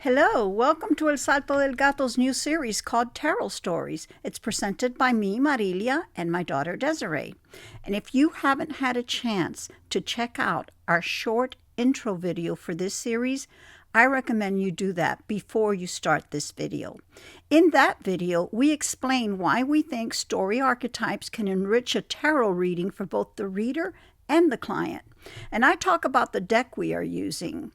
Hello, welcome to El Salto del Gato's new series called Tarot Stories. It's presented by me, Marilia, and my daughter, Desiree. And if you haven't had a chance to check out our short intro video for this series, I recommend you do that before you start this video. In that video, we explain why we think story archetypes can enrich a tarot reading for both the reader and the client. And I talk about the deck we are using.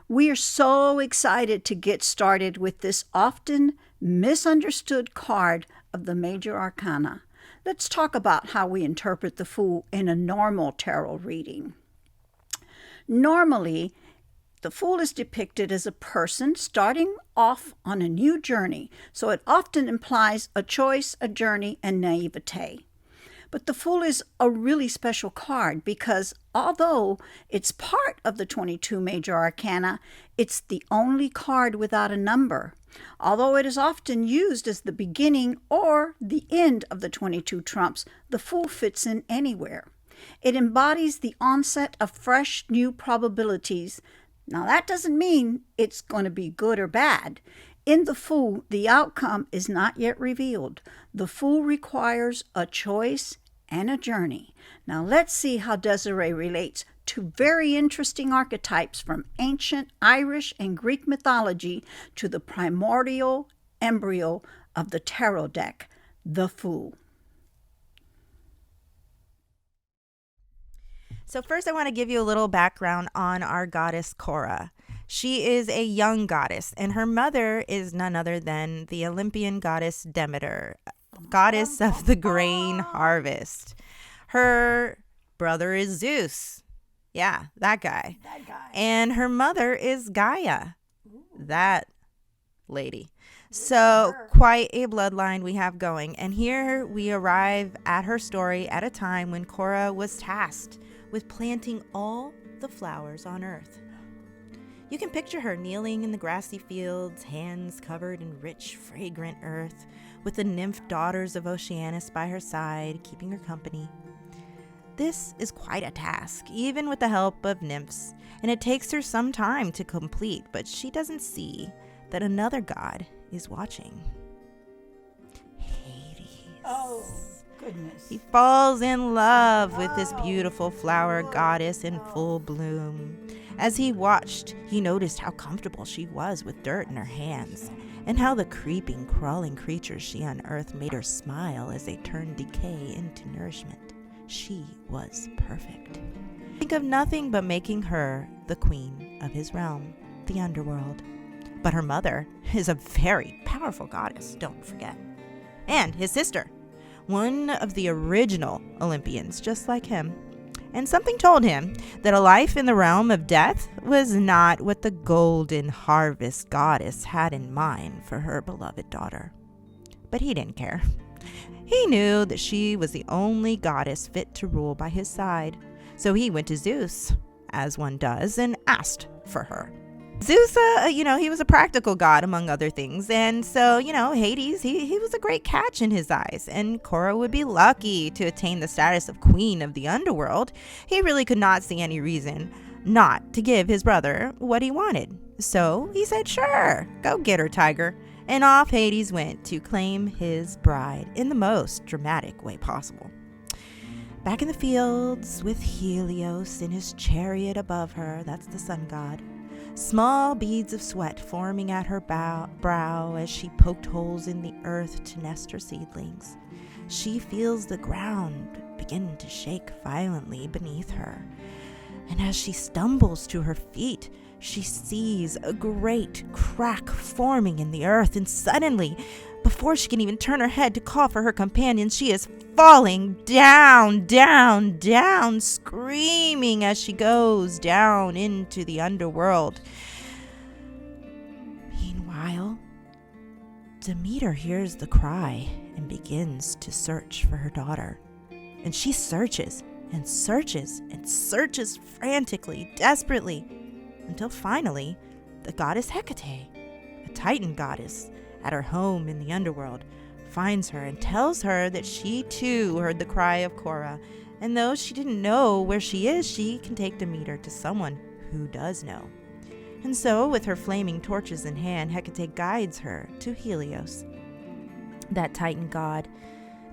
We are so excited to get started with this often misunderstood card of the Major Arcana. Let's talk about how we interpret the Fool in a normal tarot reading. Normally, the Fool is depicted as a person starting off on a new journey, so it often implies a choice, a journey, and naivete. But the Fool is a really special card because although it's part of the 22 Major Arcana, it's the only card without a number. Although it is often used as the beginning or the end of the 22 trumps, the Fool fits in anywhere. It embodies the onset of fresh new probabilities. Now that doesn't mean it's going to be good or bad. In the Fool, the outcome is not yet revealed. The Fool requires a choice and a journey. Now let's see how Desiree relates to very interesting archetypes from ancient Irish and Greek mythology to the primordial embryo of the tarot deck, the Fool. So first I want to give you a little background on our goddess Cora. She is a young goddess, and her mother is none other than the Olympian goddess Demeter, goddess of the grain harvest. Her brother is Zeus. Yeah, that guy. And her mother is Gaia. That lady. So quite a bloodline we have going. And here we arrive at her story at a time when Cora was tasked with planting all the flowers on earth. You can picture her kneeling in the grassy fields, hands covered in rich, fragrant earth, with the nymph daughters of Oceanus by her side, keeping her company. This is quite a task, even with the help of nymphs, and it takes her some time to complete, but she doesn't see that another god is watching. Hades. Oh, goodness. He falls in love with this beautiful flower goddess in full bloom. As he watched, he noticed how comfortable she was with dirt in her hands, and how the creeping, crawling creatures she unearthed made her smile as they turned decay into nourishment. She was perfect. Think of nothing but making her the queen of his realm, the underworld. But her mother is a very powerful goddess, don't forget. And his sister, one of the original Olympians, just like him. And something told him that a life in the realm of death was not what the golden harvest goddess had in mind for her beloved daughter. But he didn't care. He knew that she was the only goddess fit to rule by his side. So he went to Zeus, as one does, and asked for her. Zeus, he was a practical god, among other things. And so, Hades, he was a great catch in his eyes. And Cora would be lucky to attain the status of queen of the underworld. He really could not see any reason not to give his brother what he wanted. So he said, sure, go get her, tiger. And off Hades went to claim his bride in the most dramatic way possible. Back in the fields with Helios in his chariot above her, that's the sun god, small beads of sweat forming at her brow as she poked holes in the earth to nest her seedlings. She feels the ground begin to shake violently beneath her. And as she stumbles to her feet, she sees a great crack forming in the earth, and suddenly, before she can even turn her head to call for her companion, she is falling down, down, down, screaming as she goes down into the underworld. Meanwhile, Demeter hears the cry and begins to search for her daughter. And she searches and searches and searches frantically, desperately, until finally the goddess Hecate, a Titan goddess at her home in the underworld, finds her and tells her that she too heard the cry of Cora, and though she didn't know where she is, she can take Demeter to someone who does know. And so, with her flaming torches in hand, Hecate guides her to Helios, that Titan god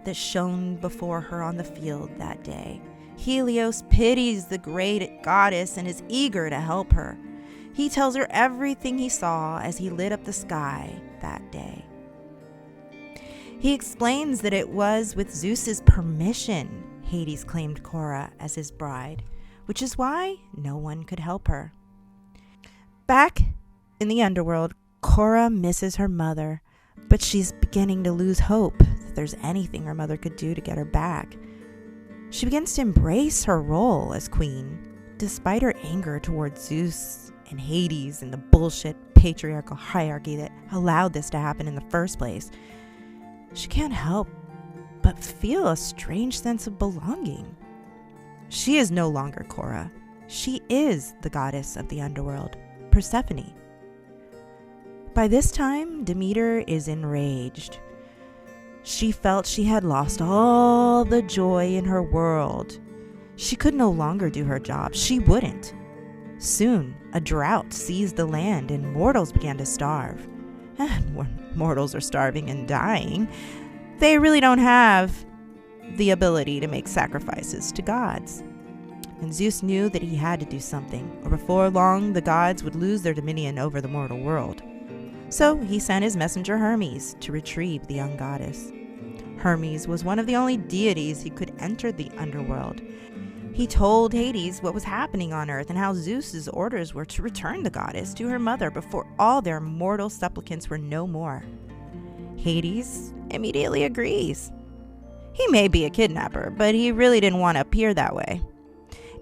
that shone before her on the field that day. Helios pities the great goddess and is eager to help her. He tells her everything he saw as he lit up the sky that day. He explains that it was with Zeus's permission Hades claimed Cora as his bride, which is why no one could help her. Back in the underworld, Cora misses her mother, but she's beginning to lose hope that there's anything her mother could do to get her back. She begins to embrace her role as queen, despite her anger towards Zeus and Hades and the bullshit patriarchal hierarchy that allowed this to happen in the first place. She can't help but feel a strange sense of belonging. She is no longer Cora. She is the goddess of the underworld, Persephone. By this time, Demeter is enraged. She felt she had lost all the joy in her world. She could no longer do her job. She wouldn't. Soon, a drought seized the land and mortals began to starve. And when mortals are starving and dying, they really don't have the ability to make sacrifices to gods. And Zeus knew that he had to do something, or before long the gods would lose their dominion over the mortal world. So he sent his messenger Hermes to retrieve the young goddess. Hermes was one of the only deities who could enter the underworld. He told Hades what was happening on earth and how Zeus's orders were to return the goddess to her mother before all their mortal supplicants were no more. Hades immediately agrees. He may be a kidnapper, but he really didn't want to appear that way.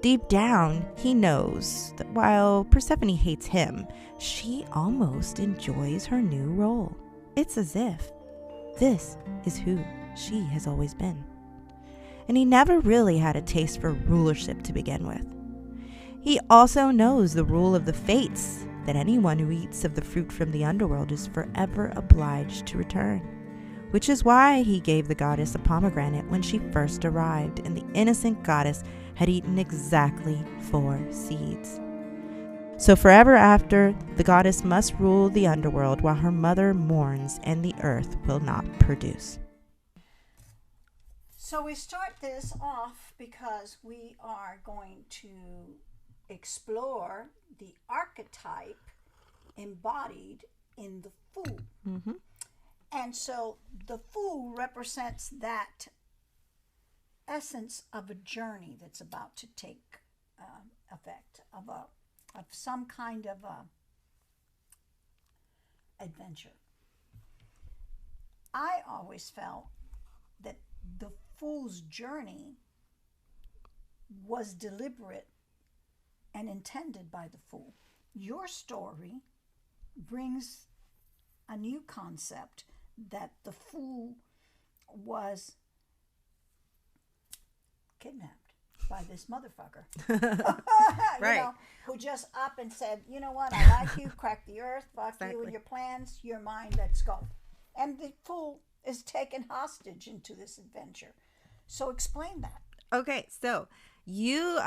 Deep down, he knows that while Persephone hates him, she almost enjoys her new role. It's as if this is who she has always been. And he never really had a taste for rulership to begin with. He also knows the rule of the fates, that anyone who eats of the fruit from the underworld is forever obliged to return, which is why he gave the goddess a pomegranate when she first arrived, and the innocent goddess had eaten exactly 4 seeds. So forever after, the goddess must rule the underworld while her mother mourns and the earth will not produce. So we start this off because we are going to explore the archetype embodied in the fool. Mm-hmm. And so the fool represents that essence of a journey that's about to take effect, of some kind of adventure. I always felt that the fool's journey was deliberate and intended by the fool. Your story brings a new concept that the fool was kidnapped by this motherfucker. Right. You know, who just up and said, you know what, I like you, crack the earth, fuck Exactly. you and your plans, you're mine, let's go. And the fool is taken hostage into this adventure. So explain that. Okay, so you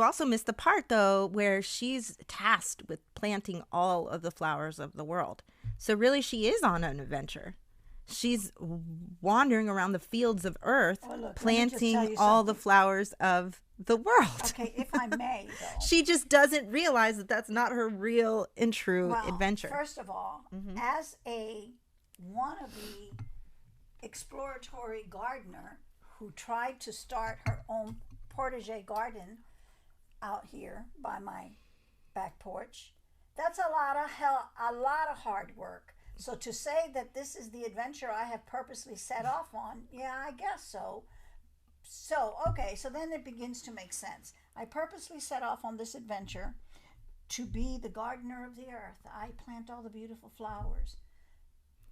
also missed the part though where she's tasked with planting all of the flowers of the world. So really she is on an adventure. She's wandering around the fields of earth, planting all the flowers of the world. Okay, if I may, though. She just doesn't realize that that's not her real and true adventure. First of all, as a wannabe exploratory gardener who tried to start her own potager garden out here by my back porch, that's a lot of hard work. So to say that this is the adventure I have purposely set off on, yeah, I guess so. So, okay, so then it begins to make sense. I purposely set off on this adventure to be the gardener of the earth. I plant all the beautiful flowers.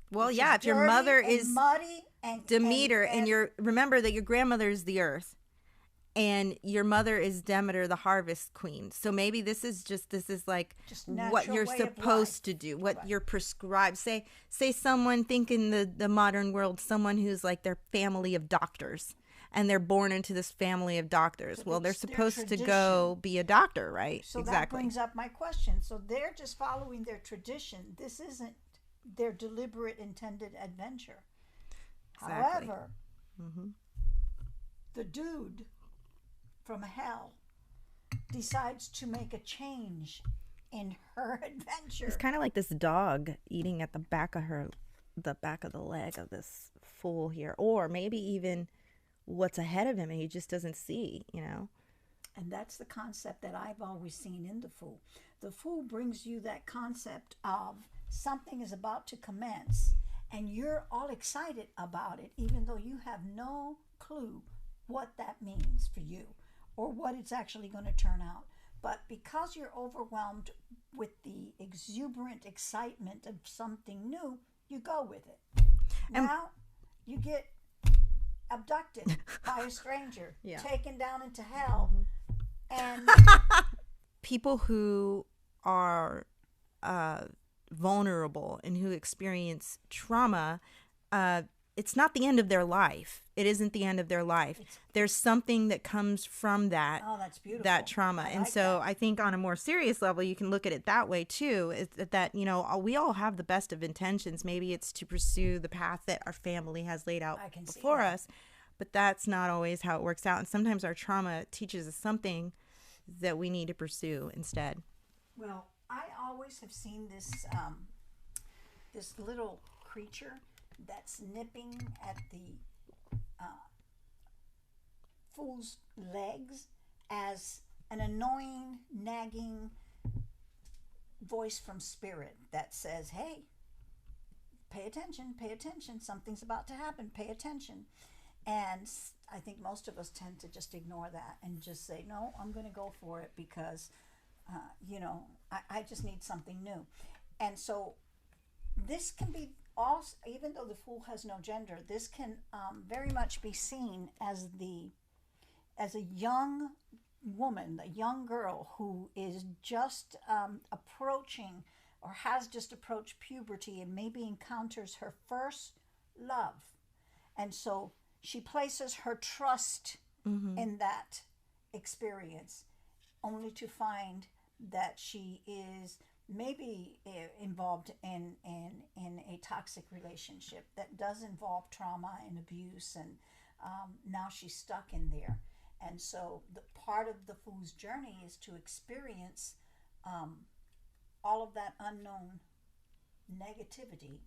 Well, yeah, if your mother is muddy and Demeter, and remember that your grandmother is the earth, and your mother is Demeter, the harvest queen. So maybe this is like what you're supposed to do, what you're prescribed. Say someone, think in the modern world, someone who's like their family of doctors, and they're born into this family of doctors. But Well, they're it's their supposed to go tradition. be a doctor, right? So that Exactly. brings up my question. So they're just following their tradition. This isn't their deliberate intended adventure. Exactly. However, the dude from hell decides to make a change in her adventure. It's kind of like this dog eating at the back of the leg of this fool here, or maybe even what's ahead of him and he just doesn't see, And that's the concept that I've always seen in the Fool. The Fool brings you that concept of something is about to commence and you're all excited about it, even though you have no clue what that means for you or what it's actually going to turn out. But because you're overwhelmed with the exuberant excitement of something new, you go with it. Now you get abducted by a stranger, taken down into hell, and people who are vulnerable and who experience trauma, it's not the end of their life. It isn't the end of their life. There's something that comes from that, that's beautiful. that trauma. And so I think on a more serious level, you can look at it that way too, is that, we all have the best of intentions. Maybe it's to pursue the path that our family has laid out before us, but that's not always how it works out. And sometimes our trauma teaches us something that we need to pursue instead. Well, I always have seen this this little creature that's nipping at the fool's legs as an annoying, nagging voice from spirit that says, hey, pay attention, something's about to happen, pay attention. And I think most of us tend to just ignore that and just say, no, I'm going to go for it because, I just need something new. And so this can be also, even though the Fool has no gender, this can very much be seen as a young woman, a young girl who is just approaching or has just approached puberty and maybe encounters her first love. And so she places her trust in that experience, only to find that she is maybe involved in a toxic relationship that does involve trauma and abuse, and now she's stuck in there. And so the part of the Fool's journey is to experience all of that unknown negativity,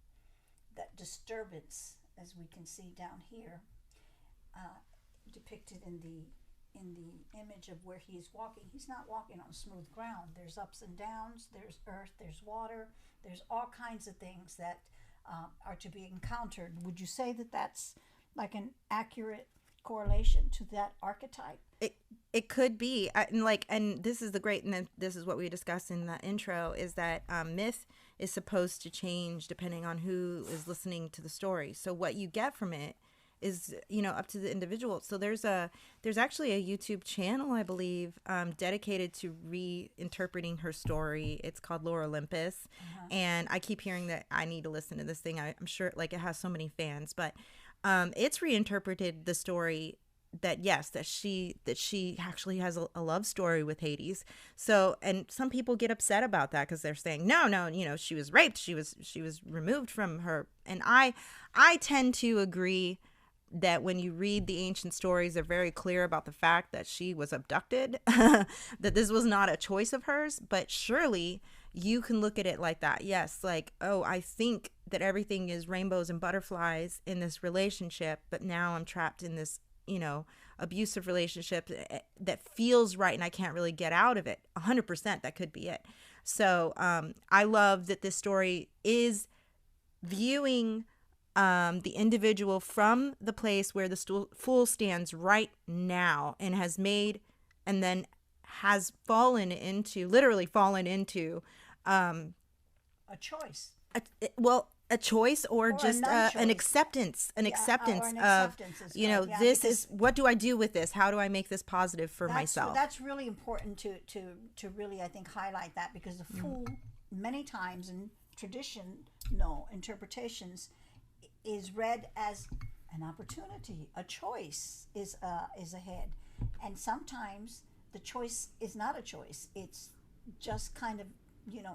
that disturbance, as we can see down here, depicted in the image of where he is walking. He's not walking on smooth ground. There's ups and downs, there's earth, there's water, there's all kinds of things that are to be encountered. Would you say that that's like an accurate correlation to that archetype? It could be, and this is the great, and this is what we discussed in the intro, is that myth is supposed to change depending on who is listening to the story. So what you get from it is, up to the individual. So there's actually a YouTube channel, I believe, dedicated to reinterpreting her story. It's called Lore Olympus. And I keep hearing that I need to listen to this thing. I'm sure it has so many fans, but it's reinterpreted the story that she actually has a love story with Hades. So, and some people get upset about that because they're saying, no, she was raped. She was removed from her. And I tend to agree that when you read the ancient stories, they're very clear about the fact that she was abducted, that this was not a choice of hers. But surely you can look at it like that. Yes, I think that everything is rainbows and butterflies in this relationship, but now I'm trapped in this, abusive relationship that feels right and I can't really get out of it. 100%, that could be it. So I love that this story is viewing the individual from the place where the Fool stands right now and has made, and then has literally fallen into a choice. A choice or just an acceptance, of, this is, what do I do with this? How do I make this positive for myself? That's really important to really, I think, highlight that, because the Fool, many times in traditional interpretations, is read as an opportunity, a choice is ahead. And sometimes the choice is not a choice. It's just kind of,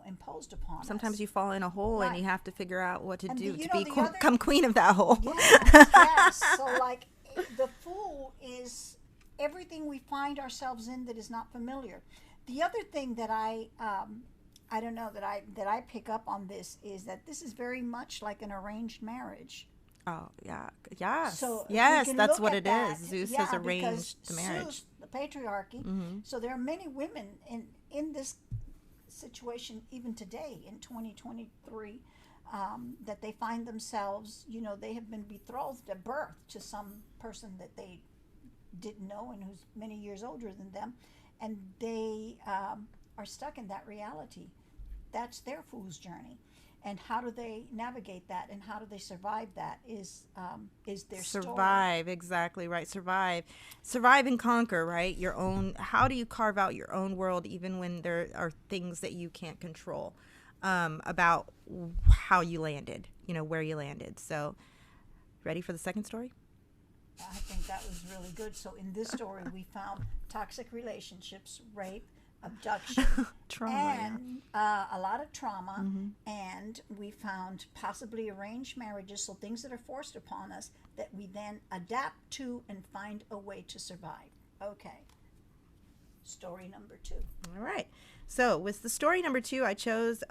imposed upon Sometimes us. you fall in a hole Right. and you have to figure out what to And do the- to other- become queen of that hole. Yes. So like the Fool is everything we find ourselves in that is not familiar. The other thing that I don't know that I pick up on this is that this is very much like an arranged marriage. Oh, yeah. Yes. So we yes, can that's look what at it that. is. Zeus Yeah, has arranged because the marriage. Zeus, the patriarchy. Mm-hmm. So there are many women in this situation even today in 2023 that they find themselves, they have been betrothed at birth to some person that they didn't know and who's many years older than them, and they are stuck in that reality. That's their fool's journey. And how do they navigate that, and how do they survive that is their story. Survive, exactly right. Survive and conquer, right? Your own. How do you carve out your own world, even when there are things that you can't control about how you landed, where you landed. So, ready for the second story? I think that was really good. So in this story, we found toxic relationships, rape, abduction, Trauma, and a lot of trauma. Mm-hmm. And we found possibly arranged marriages, so things that are forced upon us that we then adapt to and find a way to survive. Okay. Story number 2. All right. So with the story number 2, I chose,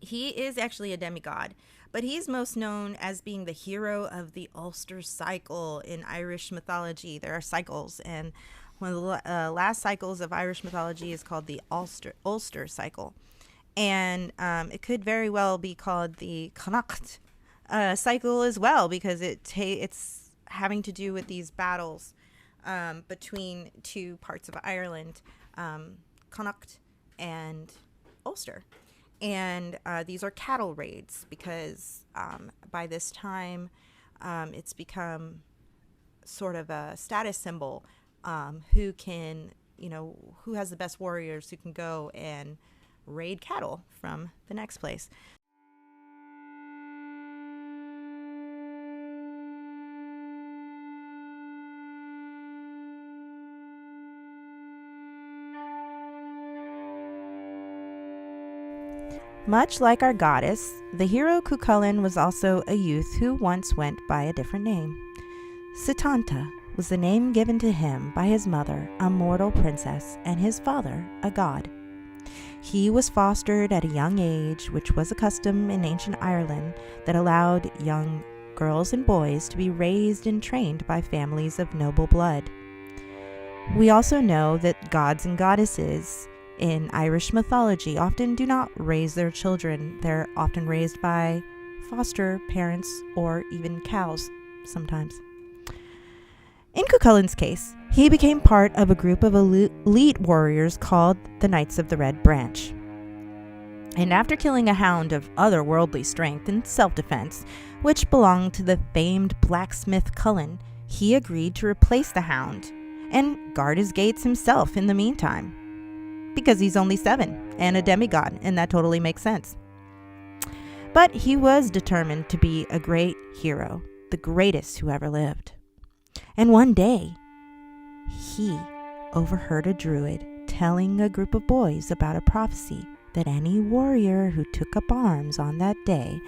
he is actually a demigod, but he's most known as being the hero of the Ulster cycle in Irish mythology. There are cycles, and one of the last cycles of Irish mythology is called the Ulster cycle. And it could very well be called the Connacht cycle as well, because it's having to do with these battles between two parts of Ireland, Connacht and Ulster. And these are cattle raids, because by this time it's become sort of a status symbol, who has the best warriors who can go and raid cattle from the next place. Much like our goddess, the hero CuChulainn was also a youth who once went by a different name. Setanta was the name given to him by his mother, a mortal princess, and his father, a god. He was fostered at a young age, which was a custom in ancient Ireland that allowed young girls and boys to be raised and trained by families of noble blood. We also know that gods and goddesses in Irish mythology often do not raise their children. They're often raised by foster parents or even cows sometimes. In CuChulainn's case, he became part of a group of elite warriors called the Knights of the Red Branch. And after killing a hound of otherworldly strength in self-defense, which belonged to the famed blacksmith Cuchulainn, he agreed to replace the hound and guard his gates himself in the meantime. Because he's only 7 and a demigod, and that totally makes sense. But he was determined to be a great hero, the greatest who ever lived. And one day, he overheard a druid telling a group of boys about a prophecy that any warrior who took up arms on that day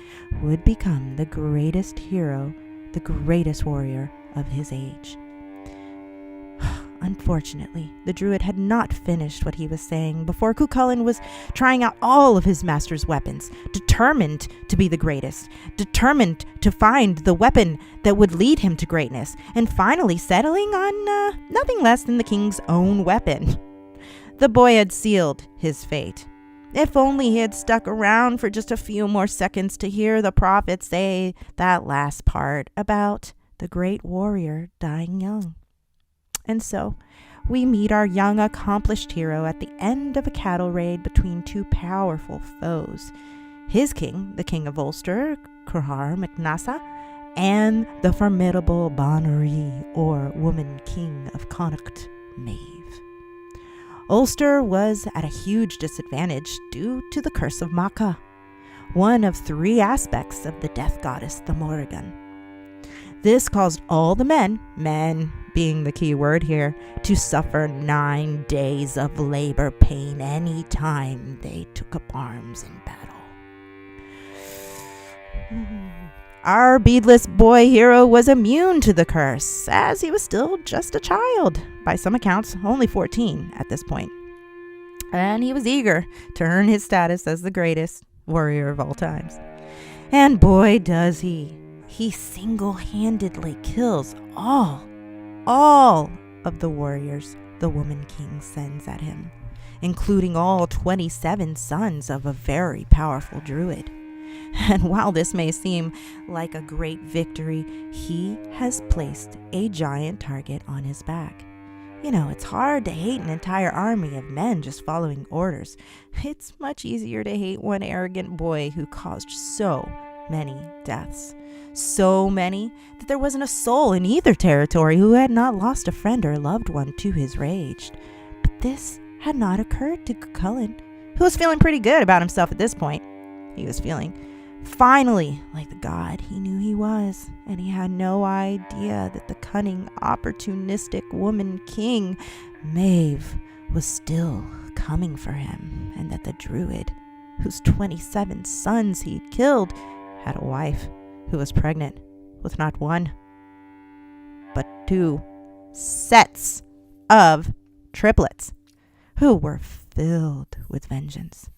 would become the greatest hero, the greatest warrior of his age. Unfortunately, the druid had not finished what he was saying before CuChulainn was trying out all of his master's weapons, determined to be the greatest, determined to find the weapon that would lead him to greatness, and finally settling on nothing less than the king's own weapon. The boy had sealed his fate. If only he had stuck around for just a few more seconds to hear the prophet say that last part about the great warrior dying young. And so, we meet our young, accomplished hero at the end of a cattle raid between two powerful foes. His king, the king of Ulster, Curhar MacNassa, and the formidable Banneree, or woman king of Connacht, Maeve. Ulster was at a huge disadvantage due to the curse of Macha, one of 3 aspects of the death goddess, the Morrigan. This caused all the men being the key word here, to suffer 9 days of labor pain any time they took up arms in battle. Our beadless boy hero was immune to the curse, as he was still just a child, by some accounts only 14 at this point. And he was eager to earn his status as the greatest warrior of all times. And boy does he. He single-handedly kills all of the warriors the Woman King sends at him, including all 27 sons of a very powerful druid. And while this may seem like a great victory, he has placed a giant target on his back. You know, it's hard to hate an entire army of men just following orders. It's much easier to hate one arrogant boy who caused so many deaths. So many that there wasn't a soul in either territory who had not lost a friend or loved one to his rage. But this had not occurred to CuChulainn, who was feeling pretty good about himself at this point. He was feeling finally like the god he knew he was, and he had no idea that the cunning, opportunistic Woman King, Maeve, was still coming for him, and that the druid, whose 27 sons he'd killed, had a wife who was pregnant with not one, but 2 sets of triplets, who were filled with vengeance.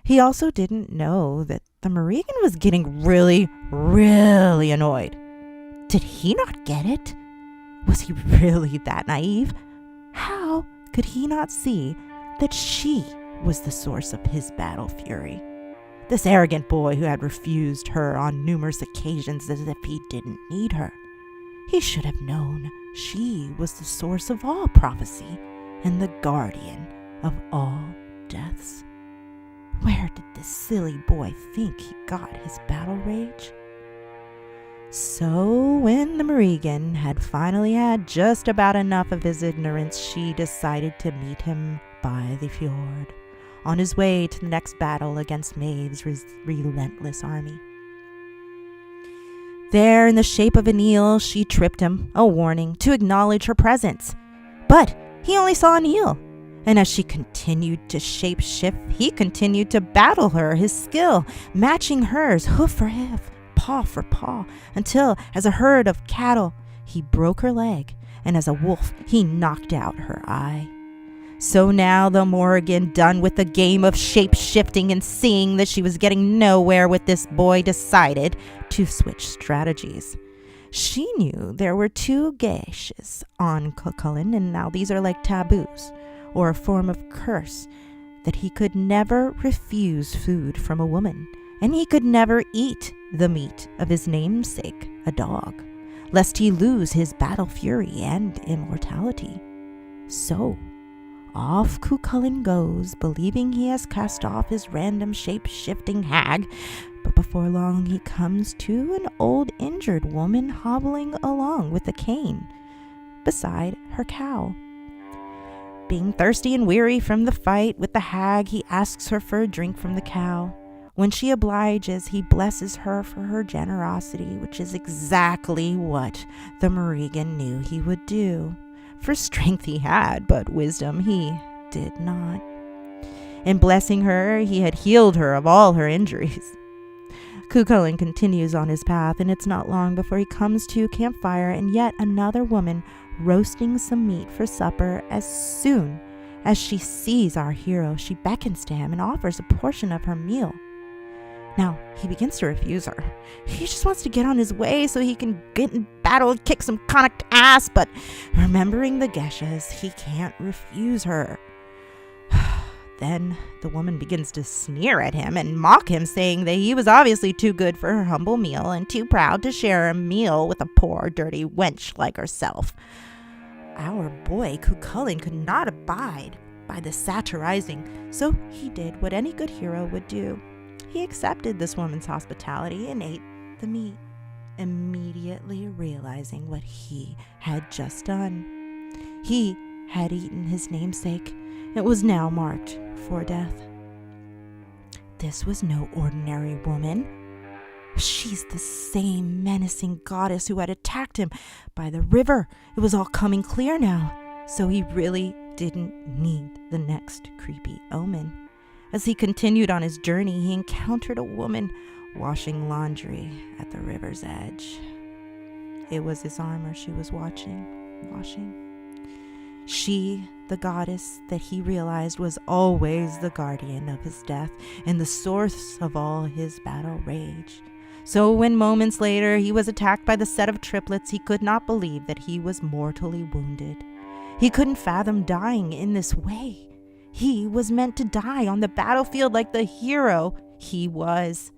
He also didn't know that the Morrigan was getting really, really annoyed. Did he not get it? Was he really that naive? How could he not see that she was the source of his battle fury? This arrogant boy who had refused her on numerous occasions as if he didn't need her. He should have known she was the source of all prophecy and the guardian of all deaths. Where did this silly boy think he got his battle rage? So when the Morrigan had finally had just about enough of his ignorance, she decided to meet him by the fjord, on his way to the next battle against Maeve's relentless army. There, in the shape of an eel, she tripped him, a warning to acknowledge her presence. But he only saw an eel, and as she continued to shape-shift, he continued to battle her, his skill matching hers, hoof for hoof, paw for paw, until, as a herd of cattle, he broke her leg, and as a wolf, he knocked out her eye. So now the Morrigan, done with the game of shape-shifting and seeing that she was getting nowhere with this boy, decided to switch strategies. She knew there were 2 geishas on CuChulainn, and now these are like taboos, or a form of curse, that he could never refuse food from a woman, and he could never eat the meat of his namesake, a dog, lest he lose his battle fury and immortality. So off CuChulainn goes, believing he has cast off his random shape-shifting hag, but before long he comes to an old injured woman hobbling along with a cane beside her cow. Being thirsty and weary from the fight with the hag, he asks her for a drink from the cow. When she obliges, he blesses her for her generosity, which is exactly what the Morrigan knew he would do. For strength he had, but wisdom he did not. In blessing her, he had healed her of all her injuries. CuChulainn continues on his path, and it's not long before he comes to a campfire and yet another woman roasting some meat for supper. As soon as she sees our hero, she beckons to him and offers a portion of her meal. Now, he begins to refuse her. He just wants to get on his way so he can get in battle and kick some Connacht ass, but remembering the geishas, he can't refuse her. Then the woman begins to sneer at him and mock him, saying that he was obviously too good for her humble meal and too proud to share a meal with a poor, dirty wench like herself. Our boy CuChulainn could not abide by the satirizing, so he did what any good hero would do. He accepted this woman's hospitality and ate the meat, immediately realizing what he had just done. He had eaten his namesake. It was now marked for death. This was no ordinary woman. She's the same menacing goddess who had attacked him by the river. It was all coming clear now, so he really didn't need the next creepy omen. As he continued on his journey, he encountered a woman washing laundry at the river's edge. It was his armor she was washing. She, the goddess that he realized was always the guardian of his death and the source of all his battle rage. So when moments later he was attacked by the set of triplets, he could not believe that he was mortally wounded. He couldn't fathom dying in this way. He was meant to die on the battlefield like the hero he was.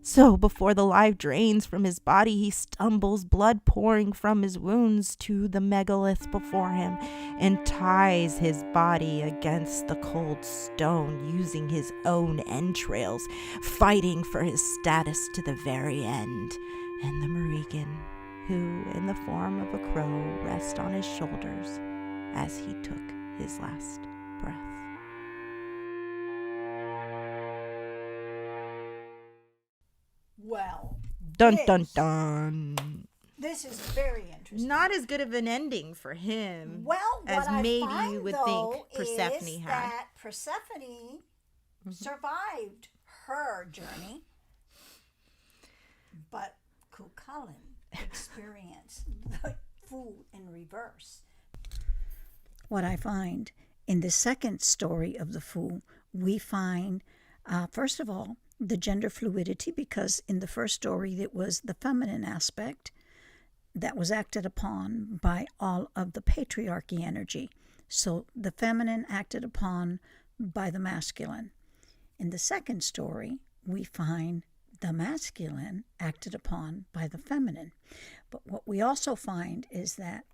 So before the life drains from his body, he stumbles, blood pouring from his wounds, to the megalith before him and ties his body against the cold stone using his own entrails, fighting for his status to the very end. And the Marigan, who in the form of a crow, rests on his shoulders as he took his last breath. Well, Dun dun dun. this is very interesting. Not as good of an ending for him. Well, as what maybe I find, you would though, think Persephone is had. that Persephone survived her journey, but CuChulainn experienced the fool in reverse. What I find in the second story of the fool, we find, first of all, the gender fluidity, because in the first story it was the feminine aspect that was acted upon by all of the patriarchy energy. So the feminine acted upon by the masculine. In the second story, we find the masculine acted upon by the feminine. But what we also find is that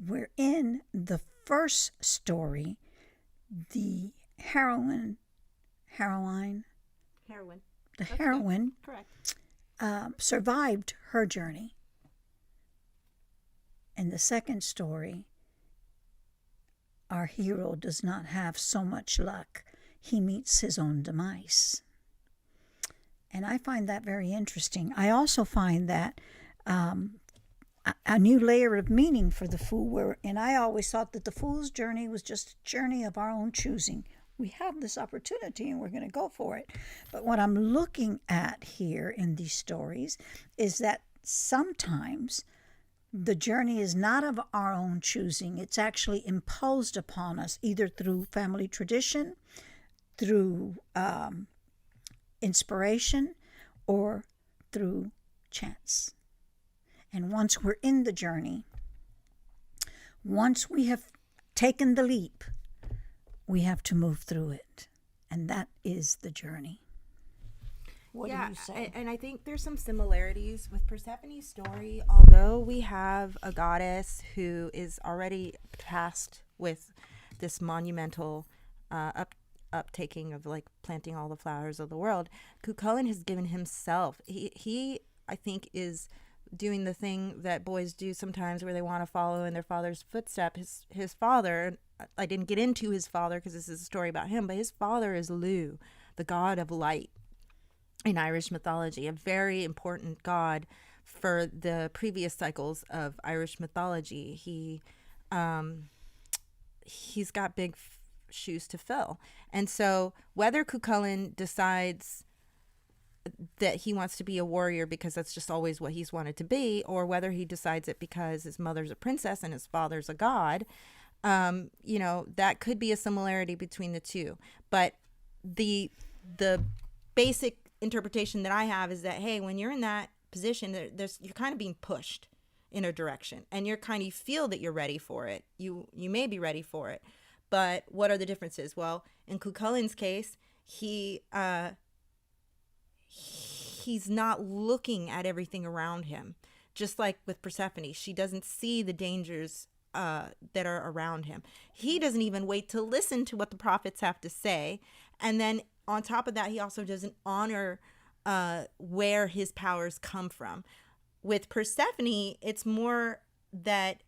we're in the first story, the heroine, the heroine Correct. survived her journey. In the second story, our hero does not have so much luck. He meets his own demise. And I find that very interesting. I also find that a new layer of meaning for the fool, and I always thought that the fool's journey was just a journey of our own choosing. We have this opportunity and we're going to go for it. But what I'm looking at here in these stories is that sometimes the journey is not of our own choosing. It's actually imposed upon us either through family tradition, through inspiration, or through chance. And once we're in the journey, once we have taken the leap, we have to move through it. And that is the journey. What do you say? And I think there's some similarities with Persephone's story. Although we have a goddess who is already tasked with this monumental uptaking of like planting all the flowers of the world, CuChulainn has given himself. He I think is doing the thing that boys do sometimes where they want to follow in their father's footsteps. His father, I didn't get into his father because this is a story about him, but his father is Lu, the god of light in Irish mythology, a very important god for the previous cycles of Irish mythology. He's got big shoes to fill. And so whether CuChulainn decides that he wants to be a warrior because that's just always what he's wanted to be, or whether he decides it because his mother's a princess and his father's a god, that could be a similarity between the two. But the basic interpretation that I have is that, hey, when you're in that position, you're kind of being pushed in a direction, and you feel that you're ready for it. You may be ready for it, but what are the differences? Well, in CuChulainn's case, he's not looking at everything around him. Just like with Persephone, she doesn't see the dangers that are around him. He doesn't even wait to listen to what the prophets have to say. And then on top of that, he also doesn't honor where his powers come from. With Persephone, it's more that,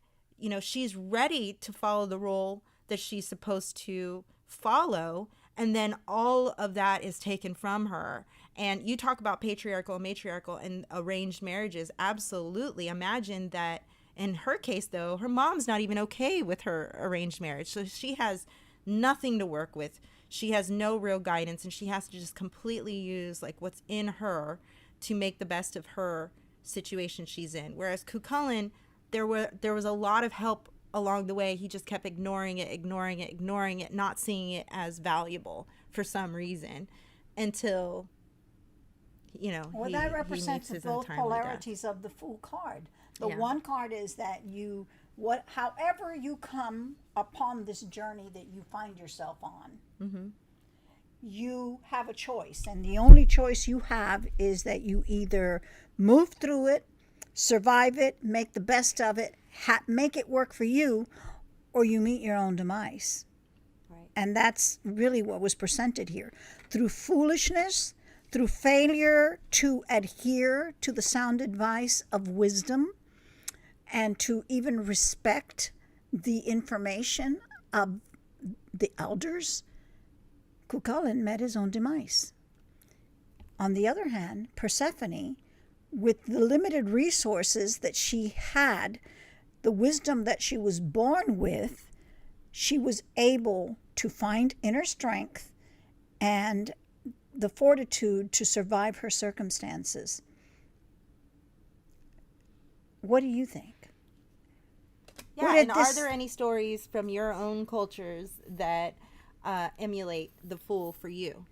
she's ready to follow the role that she's supposed to follow, and then all of that is taken from her, And you talk about patriarchal and matriarchal and arranged marriages. Absolutely. Imagine that in her case, though, her mom's not even okay with her arranged marriage. So she has nothing to work with. She has no real guidance, and she has to just completely use like what's in her to make the best of her situation she's in. Whereas CuChulainn, there was a lot of help along the way. He just kept ignoring it, not seeing it as valuable for some reason until, well, that represents both polarities of the Fool card. The one card is that however you come upon this journey that you find yourself on, you have a choice, and the only choice you have is that you either move through it, survive it, make the best of it, make it work for you, or you meet your own demise. Right. And that's really what was presented here. Through foolishness, through failure to adhere to the sound advice of wisdom, and to even respect the information of the elders, CuChulainn met his own demise. On the other hand, Persephone, with the limited resources that she had, the wisdom that she was born with, she was able to find inner strength and the fortitude to survive her circumstances. What do you think? Yeah, and are there any stories from your own cultures that emulate the Fool for you?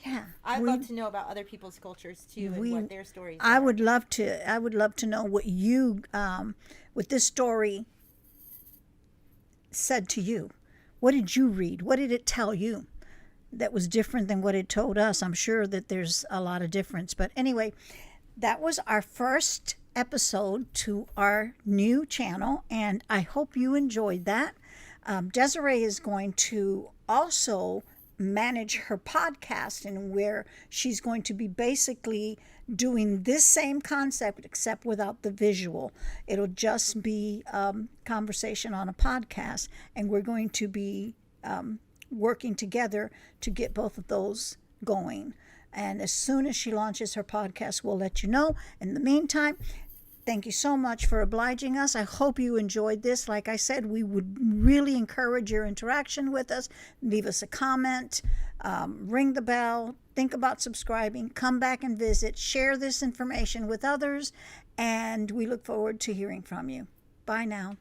Yeah, I'd love to know about other people's cultures too, and what their stories are. I would love to know what you, what this story said to you. What did you read? What did it tell you that was different than what it told us? I'm sure that there's a lot of difference. But anyway, that was our first episode to our new channel, and I hope you enjoyed that. Desiree is going to also manage her podcast, and where she's going to be basically doing this same concept except without the visual. It'll just be conversation on a podcast, and we're going to be working together to get both of those going. And as soon as she launches her podcast, we'll let you know. In the meantime, thank you so much for obliging us. I hope you enjoyed this. Like I said, we would really encourage your interaction with us. Leave us a comment, ring the bell, think about subscribing, come back and visit, share this information with others, and we look forward to hearing from you. Bye now.